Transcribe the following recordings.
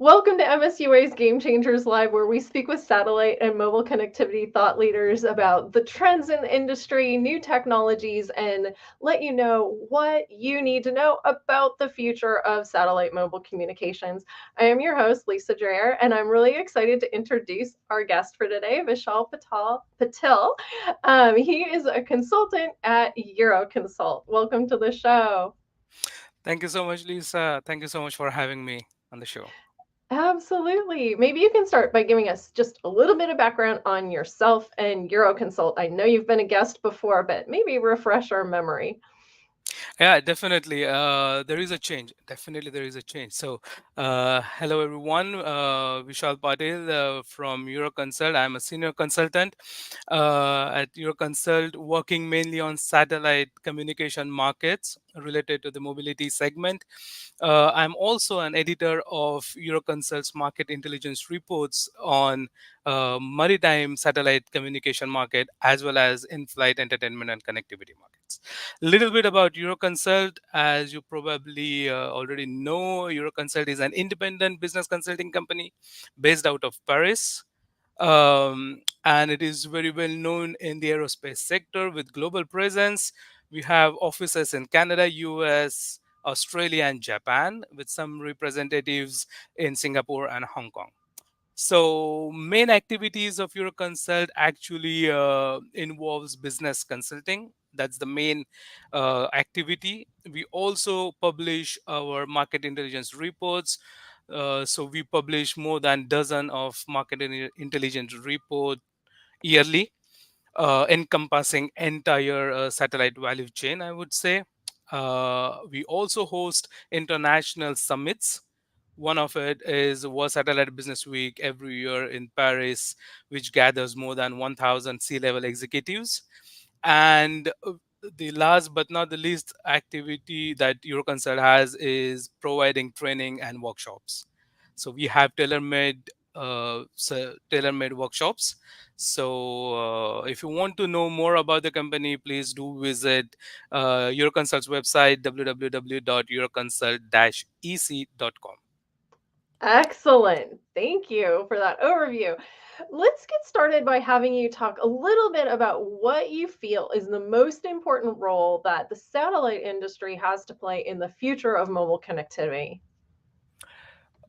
Welcome to MSUA's Game Changers Live, where we speak with satellite and mobile connectivity thought leaders about the trends in the industry, new technologies, and let you know what you need to know about the future of satellite mobile communications. I am your host, Lisa Dreyer, and I'm really excited to introduce our guest for today, Vishal Patil. He is a consultant at Euroconsult. Welcome to the show. Thank you so much, Lisa. Thank you so much for having me on the show. Absolutely. Maybe you can start by giving us just a little bit of background on yourself and Euroconsult. I know you've been a guest before, but maybe refresh our memory. Yeah, definitely. There is a change. Definitely, there is a change. So, hello everyone. Vishal Patil from Euroconsult. I'm a senior consultant at Euroconsult, working mainly on satellite communication markets related to the mobility segment. I'm also an editor of Euroconsult's market intelligence reports on maritime satellite communication market as well as in-flight entertainment and connectivity markets. Little bit about Euroconsult. As you probably already know, Euroconsult is an independent business consulting company based out of Paris. And it is very well known in the aerospace sector with global presence. We have offices in Canada, US, Australia, and Japan, with some representatives in Singapore and Hong Kong. So main activities of Euroconsult actually involves business consulting. That's the main activity. We also publish our market intelligence reports. So we publish more than dozen of intelligence report yearly, encompassing entire satellite value chain, I would say. We also host international summits. One of it is World Satellite Business Week every year in Paris, which gathers more than 1,000 C-level executives. And the last but not the least activity that Euroconsult has is providing training and workshops. So we have tailor-made workshops. So if you want to know more about the company, please do visit Euroconsult's website www.euroconsult-ec.com. Excellent. Thank you for that overview. Let's get started by having you talk a little bit about what you feel is the most important role that the satellite industry has to play in the future of mobile connectivity.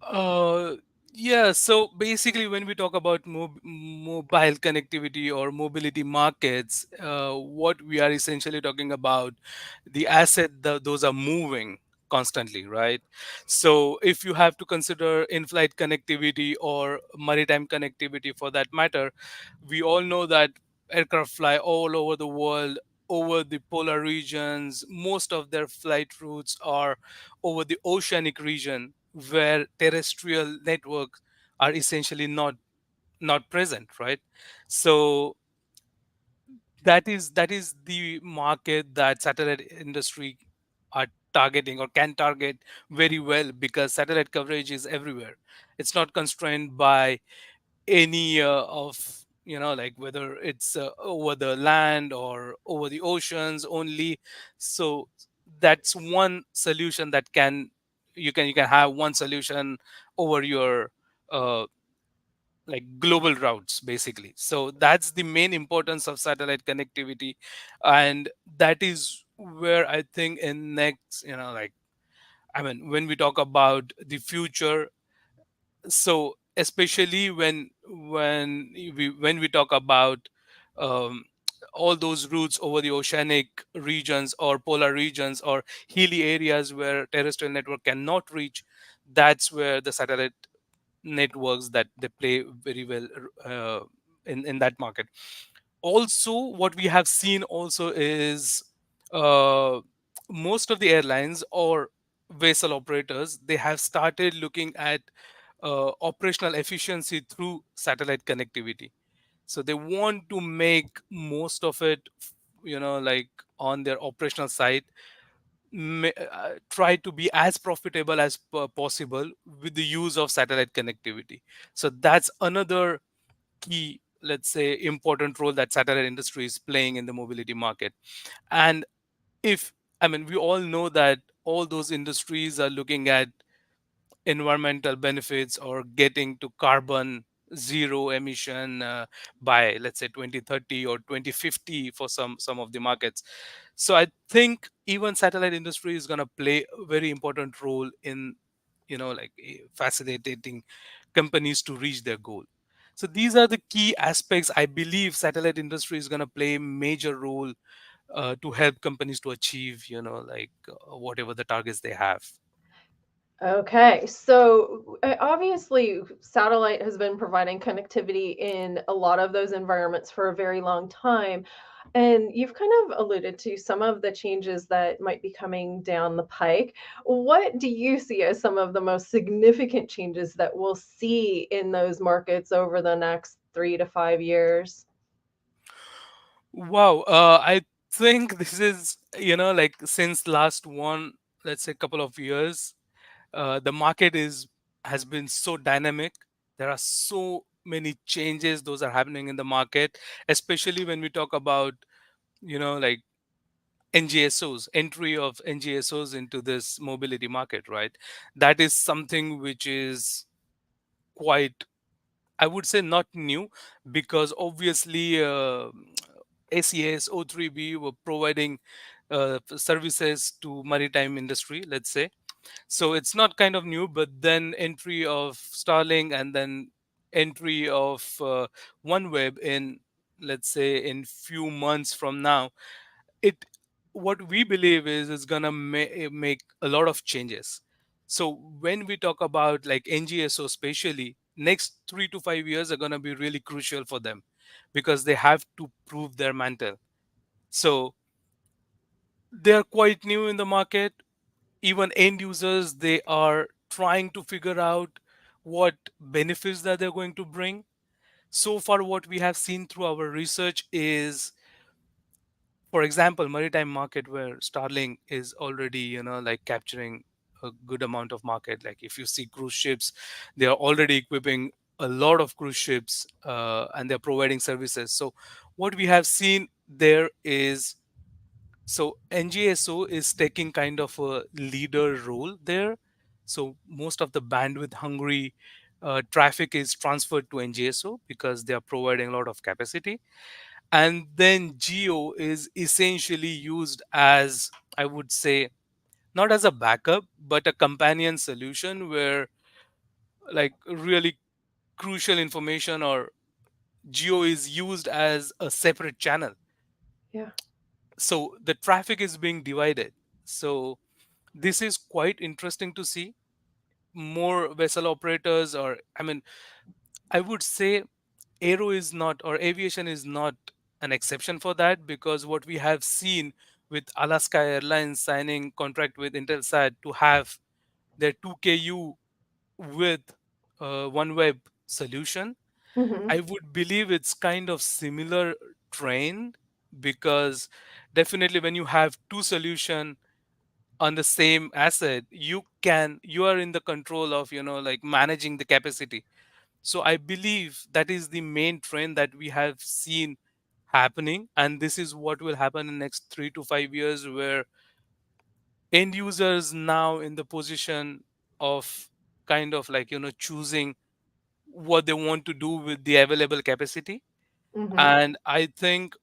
Uh, yeah, so basically, when we talk about mobile connectivity or mobility markets, what we are essentially talking about the asset that those are moving constantly, right? So, if you have to consider in-flight connectivity or maritime connectivity for that matter, we all know that aircraft fly all over the world, over the polar regions. Most of their flight routes are over the oceanic region where terrestrial networks are essentially not present, right? So that is the market that satellite industry are targeting or can target very well, because satellite coverage is everywhere. It's not constrained by any of, like, whether it's over the land or over the oceans only. So that's one solution that can you can have one solution over your uh, like global routes, basically. So that's the main importance of satellite connectivity. And that is where I think in next, like, I mean, when we talk about the future, so especially when we talk about um, all those routes over the oceanic regions or polar regions or hilly areas where terrestrial network cannot reach, that's where the satellite networks that they play very well in that market. Also, what we have seen also is uh, most of the airlines or vessel operators, they have started looking at operational efficiency through satellite connectivity. So they want to make most of it, like, on their operational side, try to be as profitable as possible with the use of satellite connectivity. So that's another key, let's say, important role that satellite industry is playing in the mobility market. And if, I mean, we all know that all those industries are looking at environmental benefits or getting to carbon zero emission by, let's say, 2030 or 2050 for some of the markets. So I think even satellite industry is going to play a very important role in, like, facilitating companies to reach their goal. So these are the key aspects I believe satellite industry is going to play a major role to help companies to achieve, like, whatever the targets they have. Okay, so obviously, satellite has been providing connectivity in a lot of those environments for a very long time. And you've kind of alluded to some of the changes that might be coming down the pike. What do you see as some of the most significant changes that we'll see in those markets over the next 3 to 5 years? Wow, I think this is, like, since last one, let's say, couple of years, the market is has been so dynamic. There are so many changes those are happening in the market, especially when we talk about, like, NGSOs, entry of NGSOs into this mobility market, right? That is something which is quite, I would say, not new, because obviously ACS, O3B were providing services to maritime industry, let's say. So it's not kind of new, but then entry of Starlink and then entry of OneWeb in, let's say, in few months from now, it what we believe is gonna make a lot of changes. So when we talk about like NGSO, especially next 3 to 5 years are gonna be really crucial for them, because they have to prove their mantle. So they are quite new in the market. Even end users, they are trying to figure out what benefits that they're going to bring. So far what we have seen through our research is, for example, maritime market, where Starlink is already, like, capturing a good amount of market. Like, if you see cruise ships, they are already equipping a lot of cruise ships, and they're providing services. So what we have seen there is, so NGSO is taking kind of a leader role there. So most of the bandwidth hungry traffic is transferred to NGSO because they are providing a lot of capacity. And then Geo is essentially used as, I would say, not as a backup, but a companion solution where, like, really crucial information or Geo is used as a separate channel. Yeah. So the traffic is being divided. So this is quite interesting to see. More vessel operators, or, I mean, I would say aero is not, or aviation is not an exception for that, because what we have seen with Alaska Airlines signing contract with Intelsat to have their 2KU with OneWeb solution, Hmm. I would believe it's kind of similar trend, because definitely when you have two solution on the same asset, you are in the control of, like, managing the capacity. So I believe that is the main trend that we have seen happening, and this is what will happen in next 3 to 5 years, where end users now in the position of kind of, like, choosing what they want to do with the available capacity. Hmm. And I think,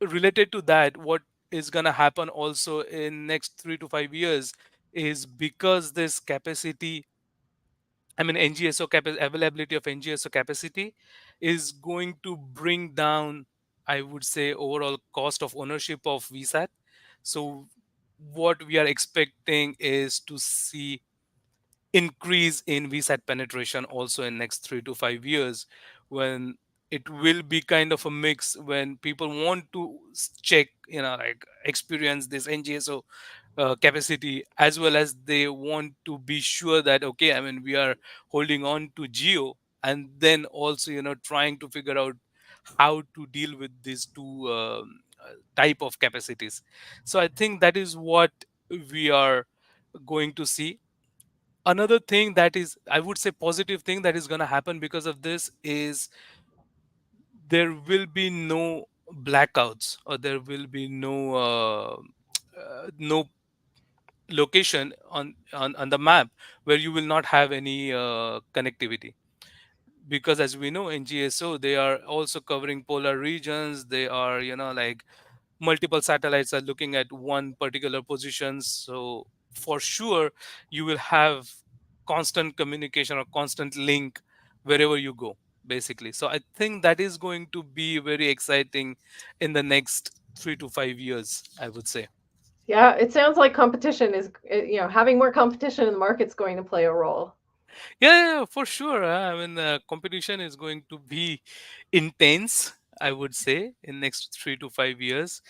related to that, what is going to happen also in next 3 to 5 years is, because this capacity, I mean, availability of NGSO capacity is going to bring down, I would say, overall cost of ownership of VSAT. So what we are expecting is to see increase in VSAT penetration also in next 3 to 5 years, when it will be kind of a mix, when people want to check, like, experience this NGSO capacity, as well as they want to be sure that, okay, I mean, we are holding on to Geo, and then also, trying to figure out how to deal with these two type of capacities. So I think that is what we are going to see. Another thing that is, I would say, positive thing that is going to happen because of this is, there will be no blackouts, or there will be no location on the map where you will not have any connectivity, because as we know in GSO they are also covering polar regions. They are, like, multiple satellites are looking at one particular position. So for sure you will have constant communication or constant link wherever you go, basically. So I think that is going to be very exciting in the next 3 to 5 years, I would say. Yeah, it sounds like competition is, having more competition in the market's going to play a role. Yeah, for sure. I mean, competition is going to be intense, I would say, in next 3 to 5 years.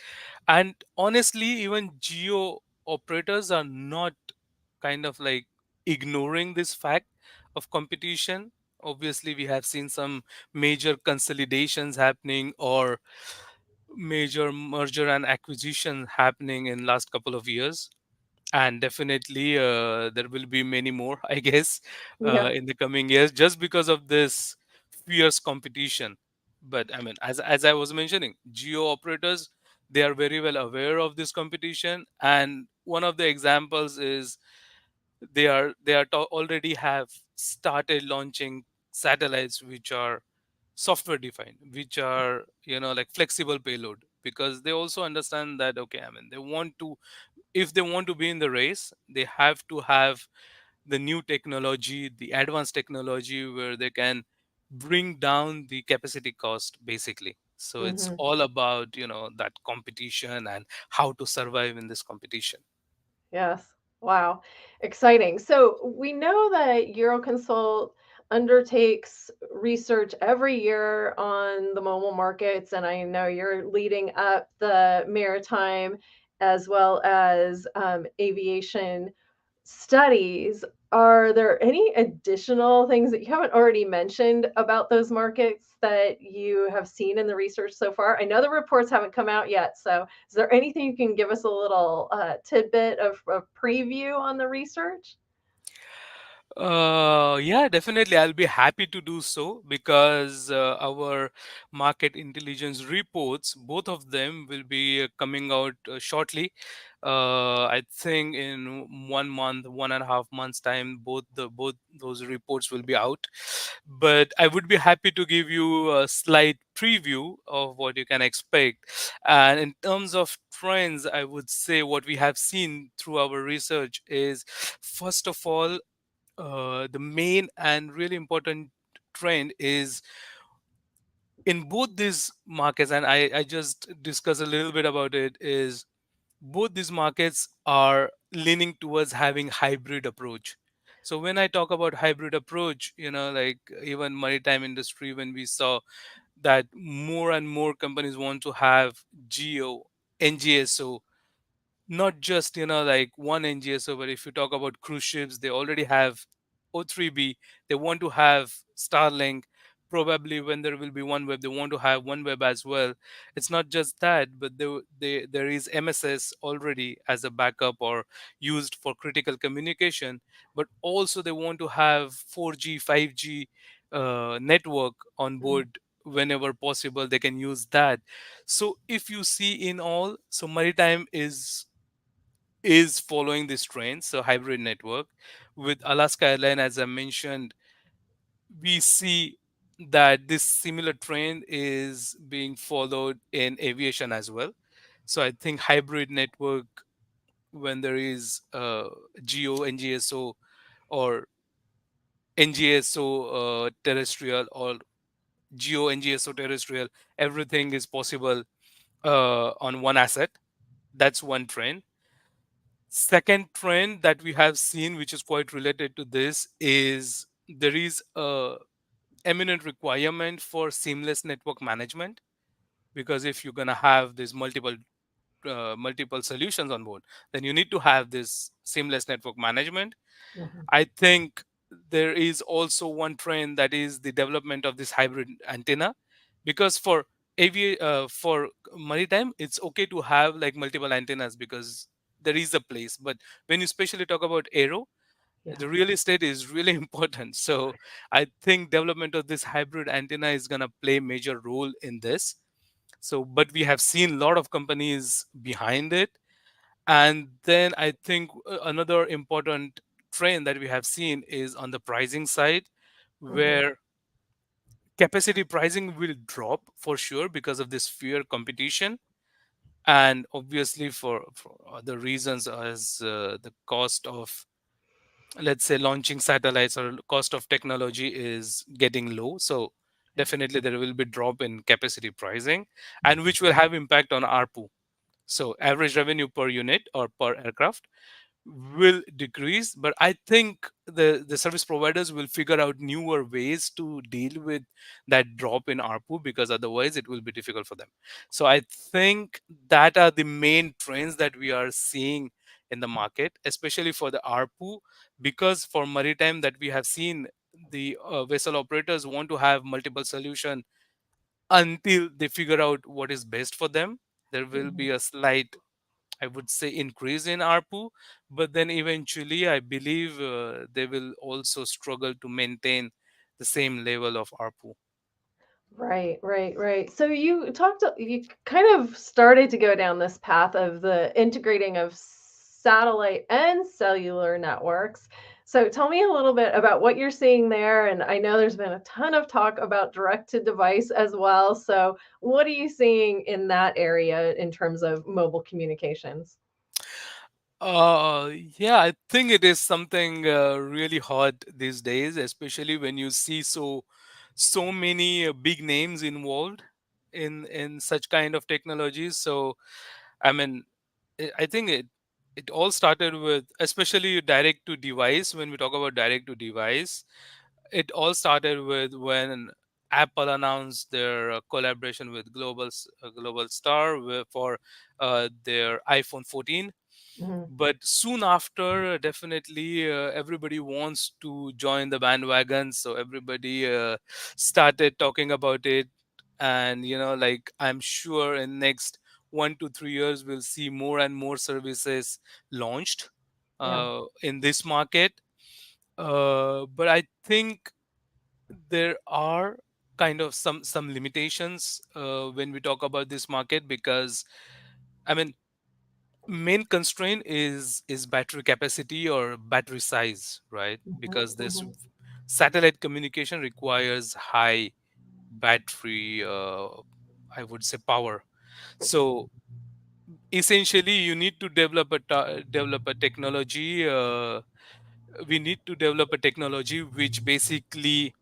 And honestly, even geo operators are not kind of like ignoring this fact of competition. Obviously, we have seen some major consolidations happening or major merger and acquisition happening in last couple of years, and definitely there will be many more, I guess, Yeah. in the coming years, just because of this fierce competition. But I mean, as I was mentioning, geo operators, they are very well aware of this competition, and one of the examples is already have started launching satellites which are software defined, which are, like, flexible payload, because they also understand that, okay, I mean, they want to, if they want to be in the race, they have to have the new technology, the advanced technology, where they can bring down the capacity cost, basically. So it's Hmm. all about, that competition and how to survive in this competition. Yes. Wow. Exciting. So we know that Euroconsult undertakes research every year on the mobile markets, and I know you're leading up the maritime as well as aviation studies. Are there any additional things that you haven't already mentioned about those markets that you have seen in the research so far? I know the reports haven't come out yet, so is there anything you can give us a little tidbit of preview on the research? Yeah, definitely. I'll be happy to do so, because our market intelligence reports, both of them, will be coming out shortly. I think in 1 month, 1.5 months time, both those reports will be out. But I would be happy to give you a slight preview of what you can expect. And in terms of trends, I would say what we have seen through our research is, first of all, the main and really important trend is in both these markets, and I just discussed a little bit about it, is both these markets are leaning towards having hybrid approach. So when I talk about hybrid approach, like, even maritime industry, when we saw that more and more companies want to have geo ngso, not just, like, one NGSO, but if you talk about cruise ships, they already have O3B. They want to have Starlink. Probably when there will be OneWeb, they want to have OneWeb as well. It's not just that, but there is MSS already as a backup or used for critical communication. But also they want to have 4G, 5G network on Mm-hmm. board whenever possible. They can use that. So if you see in all, so maritime is following this trend, so hybrid network. With Alaska Airline, as I mentioned, we see that this similar trend is being followed in aviation as well. So I think hybrid network, when there is geo ngso or ngso terrestrial, or geo ngso terrestrial, everything is possible on one asset. That's one trend. Second trend that we have seen, which is quite related to this, is there is a eminent requirement for seamless network management, because if you're going to have these multiple solutions on board, then you need to have this seamless network management. Hmm. I think there is also one trend, that is the development of this hybrid antenna, because for maritime, it's okay to have like multiple antennas because there is a place. But when you especially talk about aero, Yeah. the real estate is really important. So I think development of this hybrid antenna is going to play major role in this. So, but we have seen a lot of companies behind it, And then I think another important trend that we have seen is on the pricing side, Hmm. where capacity pricing will drop for sure because of this fear competition, and obviously for other reasons, as the cost of, let's say, launching satellites or cost of technology is getting low. So definitely there will be drop in capacity pricing, and which will have impact on ARPU. So average revenue per unit or per aircraft will decrease, but I think the service providers will figure out newer ways to deal with that drop in ARPU, because otherwise it will be difficult for them. So I think that are the main trends that we are seeing in the market, especially for the ARPU, because for maritime that we have seen, the vessel operators want to have multiple solution until they figure out what is best for them. There will Hmm. be a slight, I would say, increase in ARPU, but then eventually I believe they will also struggle to maintain the same level of ARPU. Right, right, right. So you kind of started to go down this path of the integrating of satellite and cellular networks. So tell me a little bit about what you're seeing there. And I know there's been a ton of talk about direct to device as well. So what are you seeing in that area in terms of mobile communications? Yeah, I think it is something really hot these days, especially when you see so many big names involved in such kind of technologies. So, I mean, I think it all started with, especially direct to device. When we talk about direct to device, it all started with when Apple announced their collaboration with Global Star for their iPhone 14. Mhm. But soon after, definitely everybody wants to join the bandwagon, so everybody started talking about it. And like, I'm sure in next 1 to 3 years we'll see more and more services launched Yeah. in this market. But I think there are kind of some limitations when we talk about this market, because I mean, main constraint is battery capacity or battery size, right? Mhm, Because this mhm. satellite communication requires high battery, I would say, power. So essentially you need to develop a technology, we need to develop a technology which basically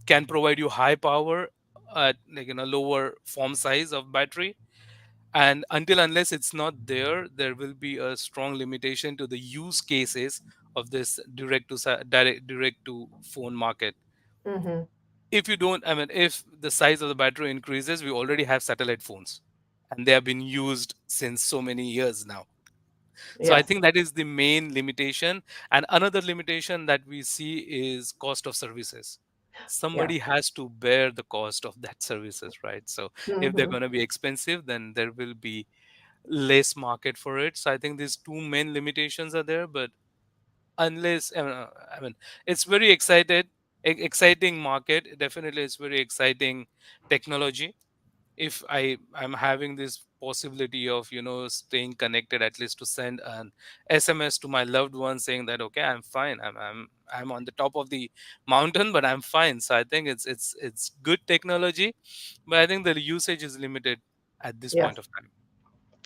can provide you high power at, like, lower form size of battery. And until unless it's not there, there will be a strong limitation to the use cases of this direct to phone market. Mhm. If you don't, I mean, if the size of the battery increases, we already have satellite phones, and they have been used since so many years now. So I Yes. think that is the main limitation. And another limitation that we see is cost of services. Yeah. Somebody has to bear the cost of that services, right? So if they're Mhm. going to be expensive, then there will be less market for it. So I think these two main limitations are there. But unless, I mean, it's very exciting market. Definitely, it's very exciting technology. If I'm having this possibility of staying connected, at least to send an SMS to my loved one saying that, okay, I'm fine. I'm on the top of the mountain, but I'm fine. So I think it's good technology, but I think the usage is limited at this Yes. point of time.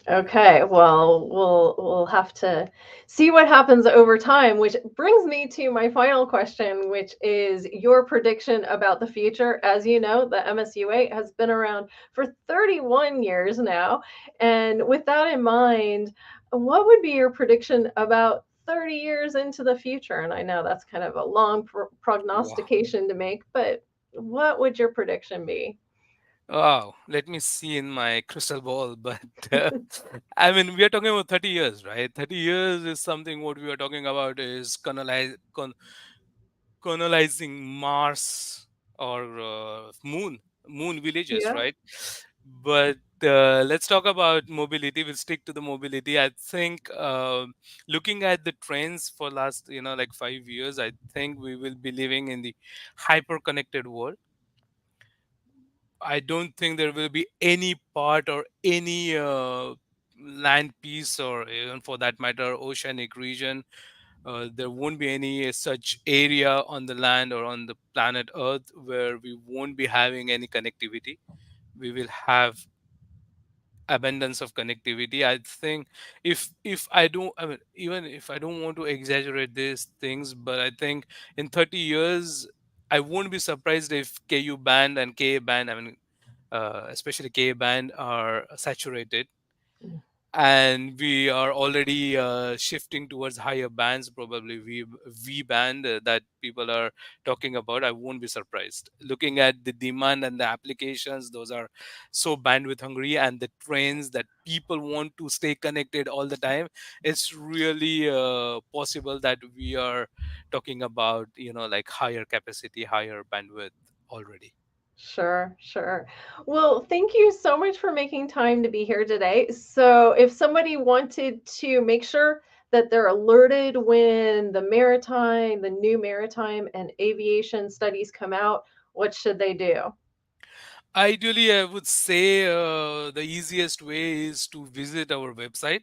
Okay, well, we'll have to see what happens over time, which brings me to my final question, which is your prediction about the future. As you know, the MSUA has been around for 31 years now. And with that in mind, what would be your prediction about 30 years into the future? And I know that's kind of a long Wow. prognostication to make, but what would your prediction be? Wow, let me see in my crystal ball. But I mean, we are talking about 30 years, right? 30 years is something. What we are talking about is colonizing Mars or moon villages, Yeah. right? But let's talk about mobility. We'll stick to the mobility. I think looking at the trends for last, like 5 years, I think we will be living in the hyper connected world. I don't think there will be any part or any land piece, or even for that matter oceanic region, there won't be any such area on the land or on the planet earth where we won't be having any connectivity. We will have abundance of connectivity. I think, if I don't, I mean, even if I don't want to exaggerate these things, but I think in 30 years I won't be surprised if Ku band and Ka band, I mean, especially Ka band, are saturated, and we are already shifting towards higher bands, probably v band, that people are talking about. I won't be surprised. Looking at the demand and the applications, those are so bandwidth hungry, and the trends that people want to stay connected all the time, it's really possible that we are talking about, like higher capacity, higher bandwidth already. Sure, sure. Well, thank you so much for making time to be here today. So, if somebody wanted to make sure that they're alerted when the new maritime and aviation studies come out, what should they do? Ideally, I would say the easiest way is to visit our website.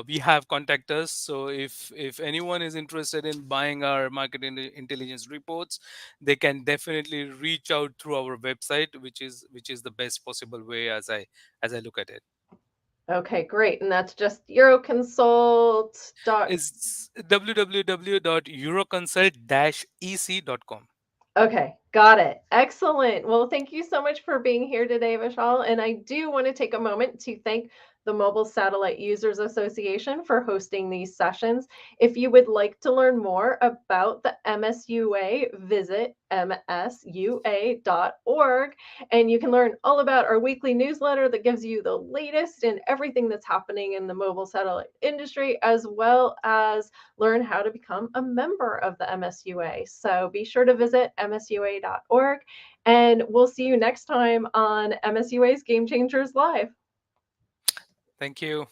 We have contact us, so if anyone is interested in buying our intelligence reports, they can definitely reach out through our website, which is the best possible way, as I look at it. Okay, great. And that's just Euroconsult. It's www.euroconsult-ec.com. Okay, got it. Excellent. Well, thank you so much for being here today, Vishal. And I do want to take a moment to thank the Mobile Satellite Users Association for hosting these sessions. If you would like to learn more about the MSUA, visit msua.org. And you can learn all about our weekly newsletter that gives you the latest in everything that's happening in the mobile satellite industry, as well as learn how to become a member of the MSUA. So be sure to visit msua.org, and we'll see you next time on MSUA's Game Changers Live. Thank you.